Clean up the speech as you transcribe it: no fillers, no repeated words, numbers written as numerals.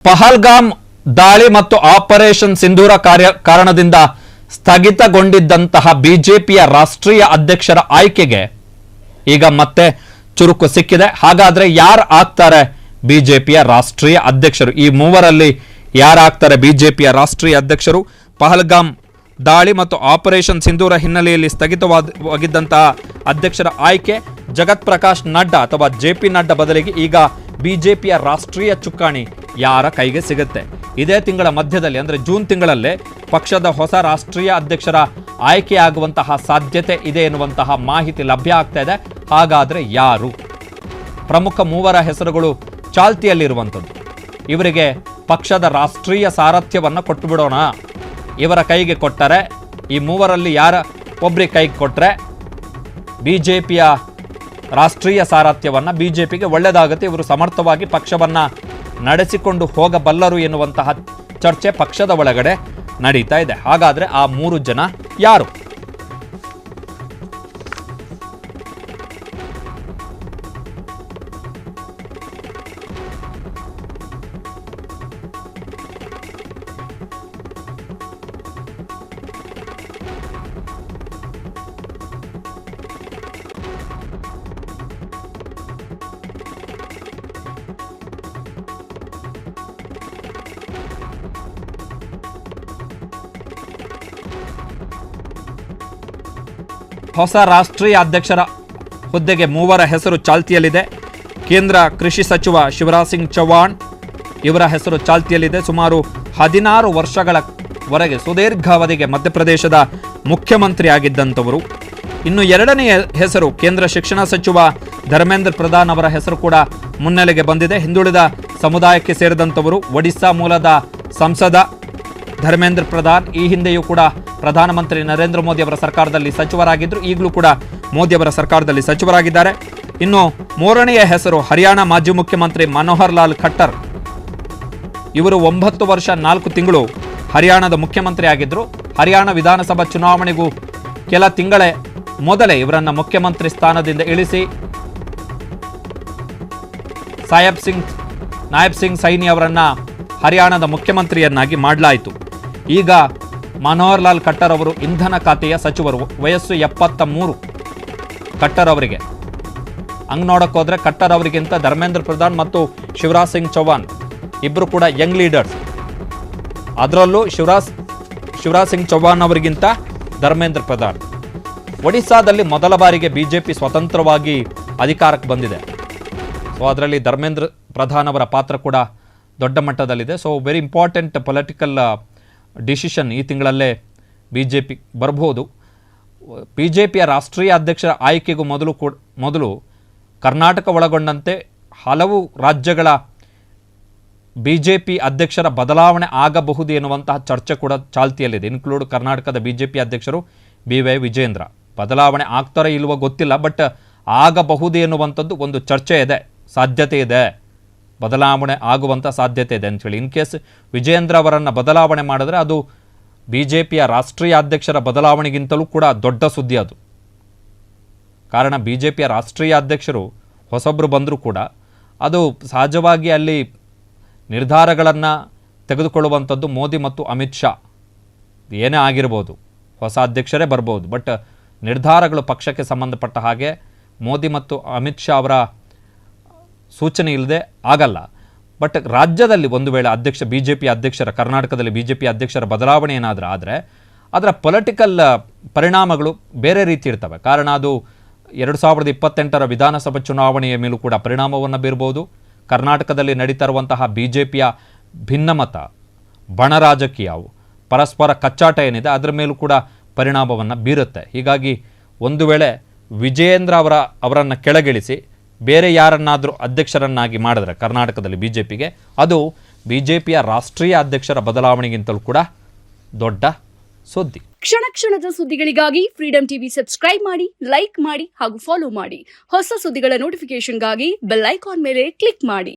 ಪಹಲ್ಗಾಮ್ ದಾಳಿ ಮತ್ತು ಆಪರೇಷನ್ ಸಿಂಧೂರ ಕಾರಣದಿಂದ ಸ್ಥಗಿತಗೊಂಡಿದ್ದಂತಹ ಬಿಜೆಪಿಯ ರಾಷ್ಟ್ರೀಯ ಅಧ್ಯಕ್ಷರ ಆಯ್ಕೆಗೆ ಈಗ ಮತ್ತೆ ಚುರುಕು ಸಿಕ್ಕಿದೆ. ಹಾಗಾದ್ರೆ ಯಾರು ಆಗ್ತಾರೆ ಬಿಜೆಪಿಯ ರಾಷ್ಟ್ರೀಯ ಅಧ್ಯಕ್ಷರು? ಈ ಮೂವರಲ್ಲಿ ಯಾರಾಗ್ತಾರೆ ಬಿಜೆಪಿಯ ರಾಷ್ಟ್ರೀಯ ಅಧ್ಯಕ್ಷರು? ಪಹಲ್ಗಾಮ್ ದಾಳಿ ಮತ್ತು ಆಪರೇಷನ್ ಸಿಂಧೂರ ಹಿನ್ನೆಲೆಯಲ್ಲಿ ಸ್ಥಗಿತವಾಗಿದ್ದಂತಹ ಅಧ್ಯಕ್ಷರ ಆಯ್ಕೆ ಜಗತ್ ಪ್ರಕಾಶ್ ನಡ್ಡಾ ಅಥವಾ ಜೆಪಿ ನಡ್ಡಾ ಬದಲಿಗೆ ಈಗ ಬಿಜೆಪಿಯ ರಾಷ್ಟ್ರೀಯ ಚುಕ್ಕಾಣಿ ಯಾರ ಕೈಗೆ ಸಿಗುತ್ತೆ? ಇದೇ ತಿಂಗಳ ಮಧ್ಯದಲ್ಲಿ ಅಂದರೆ ಜೂನ್ ತಿಂಗಳಲ್ಲೇ ಪಕ್ಷದ ಹೊಸ ರಾಷ್ಟ್ರೀಯ ಅಧ್ಯಕ್ಷರ ಆಯ್ಕೆಯಾಗುವಂತಹ ಸಾಧ್ಯತೆ ಇದೆ ಎನ್ನುವಂತಹ ಮಾಹಿತಿ ಲಭ್ಯ ಆಗ್ತಾ ಇದೆ. ಹಾಗಾದ್ರೆ ಯಾರು? ಪ್ರಮುಖ ಮೂವರ ಹೆಸರುಗಳು ಚಾಲ್ತಿಯಲ್ಲಿರುವಂಥದ್ದು. ಇವರಿಗೆ ಪಕ್ಷದ ರಾಷ್ಟ್ರೀಯ ಸಾರಥ್ಯವನ್ನು ಕೊಟ್ಟು ಬಿಡೋಣ. ಇವರ ಕೈಗೆ ಕೊಟ್ಟರೆ, ಈ ಮೂವರಲ್ಲಿ ಯಾರ ಒಬ್ಬರಿಗೆ ಕೈಗೆ ಕೊಟ್ಟರೆ ಬಿಜೆಪಿಯ ರಾಷ್ಟ್ರೀಯ ಸಾರಥ್ಯವನ್ನು ಬಿಜೆಪಿಗೆ ಒಳ್ಳೆಯದಾಗುತ್ತೆ, ಇವರು ಸಮರ್ಥವಾಗಿ ಪಕ್ಷವನ್ನು ನಡೆಸಿಕೊಂಡು ಹೋಗಬಲ್ಲರು ಎನ್ನುವಂತಹ ಚರ್ಚೆ ಪಕ್ಷದ ಒಳಗಡೆ ನಡೀತಾ ಇದೆ. ಹಾಗಾದರೆ ಆ ಮೂರು ಜನ ಯಾರು? ಹೊಸ ರಾಷ್ಟ್ರೀಯ ಅಧ್ಯಕ್ಷರ ಹುದ್ದೆಗೆ ಮೂವರ ಹೆಸರು ಚಾಲ್ತಿಯಲ್ಲಿದೆ. ಕೇಂದ್ರ ಕೃಷಿ ಸಚಿವ ಶಿವರಾಜ್ ಸಿಂಗ್ ಚೌಹಾಣ್ ಇವರ ಹೆಸರು ಚಾಲ್ತಿಯಲ್ಲಿದೆ. ಸುಮಾರು 16 ವರ್ಷಗಳವರೆಗೆ ಸುದೀರ್ಘ ಅವಧಿಗೆ ಮಧ್ಯಪ್ರದೇಶದ ಮುಖ್ಯಮಂತ್ರಿ ಆಗಿದ್ದಂಥವರು. ಇನ್ನು ಎರಡನೆಯ ಹೆಸರು ಕೇಂದ್ರ ಶಿಕ್ಷಣ ಸಚಿವ ಧರ್ಮೇಂದ್ರ ಪ್ರಧಾನ್ ಅವರ ಹೆಸರು ಕೂಡ ಮುನ್ನೆಲೆಗೆ ಬಂದಿದೆ. ಹಿಂದುಳಿದ ಸಮುದಾಯಕ್ಕೆ ಸೇರಿದಂಥವರು. ಒಡಿಶಾ ಮೂಲದ ಸಂಸದ ಧರ್ಮೇಂದ್ರ ಪ್ರಧಾನ್ ಈ ಹಿಂದೆಯೂ ಕೂಡ ಪ್ರಧಾನಮಂತ್ರಿ ನರೇಂದ್ರ ಮೋದಿ ಅವರ ಸರ್ಕಾರದಲ್ಲಿ ಸಚಿವರಾಗಿದ್ದರು. ಈಗಲೂ ಕೂಡ ಮೋದಿ ಅವರ ಸರ್ಕಾರದಲ್ಲಿ ಸಚಿವರಾಗಿದ್ದಾರೆ. ಇನ್ನು ಮೂರನೆಯ ಹೆಸರು ಹರಿಯಾಣ ಮಾಜಿ ಮುಖ್ಯಮಂತ್ರಿ ಮನೋಹರ್ ಲಾಲ್ ಖಟ್ಟರ್. ಇವರು 9 ವರ್ಷ 4 ತಿಂಗಳು ಹರಿಯಾಣದ ಮುಖ್ಯಮಂತ್ರಿ ಆಗಿದ್ದರು. ಹರಿಯಾಣ ವಿಧಾನಸಭಾ ಚುನಾವಣೆಗೂ ಕೆಲ ತಿಂಗಳೇ ಮೊದಲೇ ಇವರನ್ನ ಮುಖ್ಯಮಂತ್ರಿ ಸ್ಥಾನದಿಂದ ಇಳಿಸಿ ನಾಯಬ್ ಸಿಂಗ್ ಸೈನಿ ಅವರನ್ನ ಹರಿಯಾಣದ ಮುಖ್ಯಮಂತ್ರಿಯನ್ನಾಗಿ ಮಾಡಲಾಯಿತು. ಈಗ ಮನೋಹರ್ ಲಾಲ್ ಖಟ್ಟರ್ ಅವರು ಇಂಧನ ಖಾತೆಯ ಸಚಿವರು. ವಯಸ್ಸು 73 ಖಟ್ಟರ್ ಅವರಿಗೆ. ಹಂಗೆ ನೋಡಕ್ಕೆ ಹೋದ್ರೆ ಖಟ್ಟರ್ ಅವರಿಗಿಂತ ಧರ್ಮೇಂದ್ರ ಪ್ರಧಾನ್ ಮತ್ತು ಶಿವರಾಜ್ ಸಿಂಗ್ ಚೌಹಾಣ್ ಇಬ್ಬರು ಕೂಡ ಯಂಗ್ ಲೀಡರ್ಸ್. ಅದರಲ್ಲೂ ಶಿವರಾಜ್ ಸಿಂಗ್ ಚೌಹಾಣ್ ಅವರಿಗಿಂತ ಧರ್ಮೇಂದ್ರ ಪ್ರಧಾನ್. ಒಡಿಶಾದಲ್ಲಿ ಮೊದಲ ಬಾರಿಗೆ ಬಿಜೆಪಿ ಸ್ವತಂತ್ರವಾಗಿ ಅಧಿಕಾರಕ್ಕೆ ಬಂದಿದೆ. ಸೊ ಅದರಲ್ಲಿ ಧರ್ಮೇಂದ್ರ ಪ್ರಧಾನ್ ಅವರ ಪಾತ್ರ ಕೂಡ ದೊಡ್ಡ ಮಟ್ಟದಲ್ಲಿದೆ. So very important political decision ಈ ತಿಂಗಳಲ್ಲೇ ಬಿಜೆಪಿ ಬರಬಹುದು. ಬಿಜೆಪಿಯ ರಾಷ್ಟ್ರೀಯ ಅಧ್ಯಕ್ಷರ ಆಯ್ಕೆಗೂ ಮೊದಲು ಕರ್ನಾಟಕ ಒಳಗೊಂಡಂತೆ ಹಲವು ರಾಜ್ಯಗಳ ಬಿಜೆಪಿ ಅಧ್ಯಕ್ಷರ ಬದಲಾವಣೆ ಆಗಬಹುದು ಎನ್ನುವಂತಹ ಚರ್ಚೆ ಕೂಡ ಚಾಲ್ತಿಯಲ್ಲಿದೆ. ಇನ್ಕ್ಲೂಡ್ ಕರ್ನಾಟಕದ ಬಿಜೆಪಿ ಅಧ್ಯಕ್ಷರು BY ವಿಜೇಂದ್ರ. ಬದಲಾವಣೆ ಆಗ್ತಾರೋ ಇಲ್ವೋ ಗೊತ್ತಿಲ್ಲ, ಬಟ್ ಆಗಬಹುದು ಎನ್ನುವಂಥದ್ದು ಒಂದು ಚರ್ಚೆ ಇದೆ, ಸಾಧ್ಯತೆ ಇದೆ, ಬದಲಾವಣೆ ಆಗುವಂಥ ಸಾಧ್ಯತೆ ಇದೆ ಅಂಥೇಳಿ. ಇನ್ ಕೇಸ್ ವಿಜೇಂದ್ರ ಅವರನ್ನು ಬದಲಾವಣೆ ಮಾಡಿದ್ರೆ ಅದು ಬಿಜೆಪಿಯ ರಾಷ್ಟ್ರೀಯ ಅಧ್ಯಕ್ಷರ ಬದಲಾವಣೆಗಿಂತಲೂ ಕೂಡ ದೊಡ್ಡ ಸುದ್ದಿ ಅದು. ಕಾರಣ ಬಿಜೆಪಿಯ ರಾಷ್ಟ್ರೀಯ ಅಧ್ಯಕ್ಷರು ಹೊಸೊಬ್ಬರು ಬಂದರೂ ಕೂಡ ಅದು ಸಹಜವಾಗಿ ಅಲ್ಲಿ ನಿರ್ಧಾರಗಳನ್ನು ತೆಗೆದುಕೊಳ್ಳುವಂಥದ್ದು ಮೋದಿ ಮತ್ತು ಅಮಿತ್ ಶಾ. ಏನೇ ಆಗಿರ್ಬೋದು, ಹೊಸ ಅಧ್ಯಕ್ಷರೇ ಬರ್ಬೋದು, ಬಟ್ ನಿರ್ಧಾರಗಳು ಪಕ್ಷಕ್ಕೆ ಸಂಬಂಧಪಟ್ಟ ಹಾಗೆ ಮೋದಿ ಮತ್ತು ಅಮಿತ್ ಶಾ ಅವರ ಸೂಚನೆ ಇಲ್ಲದೆ ಆಗಲ್ಲ. ಬಟ್ ರಾಜ್ಯದಲ್ಲಿ ಒಂದು ವೇಳೆ ಬಿಜೆಪಿ ಅಧ್ಯಕ್ಷರ ಕರ್ನಾಟಕದಲ್ಲಿ ಬಿಜೆಪಿ ಅಧ್ಯಕ್ಷರ ಬದಲಾವಣೆ ಏನಾದರೂ ಆದರೆ ಅದರ ಪೊಲಿಟಿಕಲ್ ಪರಿಣಾಮಗಳು ಬೇರೆ ರೀತಿ ಇರ್ತವೆ. ಕಾರಣ ಅದು 2028ರ ವಿಧಾನಸಭಾ ಚುನಾವಣೆಯ ಮೇಲೂ ಕೂಡ ಪರಿಣಾಮವನ್ನು ಬೀರ್ಬೋದು. ಕರ್ನಾಟಕದಲ್ಲಿ ನಡೀತಾ ಇರುವಂತಹ ಬಿಜೆಪಿಯ ಭಿನ್ನಮತ, ಬಣ ರಾಜಕೀಯವು, ಪರಸ್ಪರ ಕಚ್ಚಾಟ ಏನಿದೆ ಅದರ ಮೇಲೂ ಕೂಡ ಪರಿಣಾಮವನ್ನು ಬೀರುತ್ತೆ. ಹೀಗಾಗಿ ಒಂದು ವೇಳೆ ವಿಜೇಂದ್ರ ಅವರನ್ನು ಕೆಳಗಿಳಿಸಿ ಬೇರೆ ಯಾರನ್ನಾದರೂ ಅಧ್ಯಕ್ಷರನ್ನಾಗಿ ಮಾಡಿದ್ರೆ ಕರ್ನಾಟಕದಲ್ಲಿ ಬಿಜೆಪಿಗೆ ಅದು ಬಿಜೆಪಿಯ ರಾಷ್ಟ್ರೀಯ ಅಧ್ಯಕ್ಷರ ಬದಲಾವಣೆಗಿಂತಲೂ ಕೂಡ ದೊಡ್ಡ ಸುದ್ದಿ. ಕ್ಷಣ ಕ್ಷಣದ ಸುದ್ದಿಗಳಿಗಾಗಿ ಫ್ರೀಡಂ ಟಿವಿ ಸಬ್ಸ್ಕ್ರೈಬ್ ಮಾಡಿ, ಲೈಕ್ ಮಾಡಿ ಹಾಗೂ ಫಾಲೋ ಮಾಡಿ. ಹೊಸ ಸುದ್ದಿಗಳ ನೋಟಿಫಿಕೇಶನ್ಗಾಗಿ ಬೆಲ್ ಐಕಾನ್ ಮೇಲೆ ಕ್ಲಿಕ್ ಮಾಡಿ.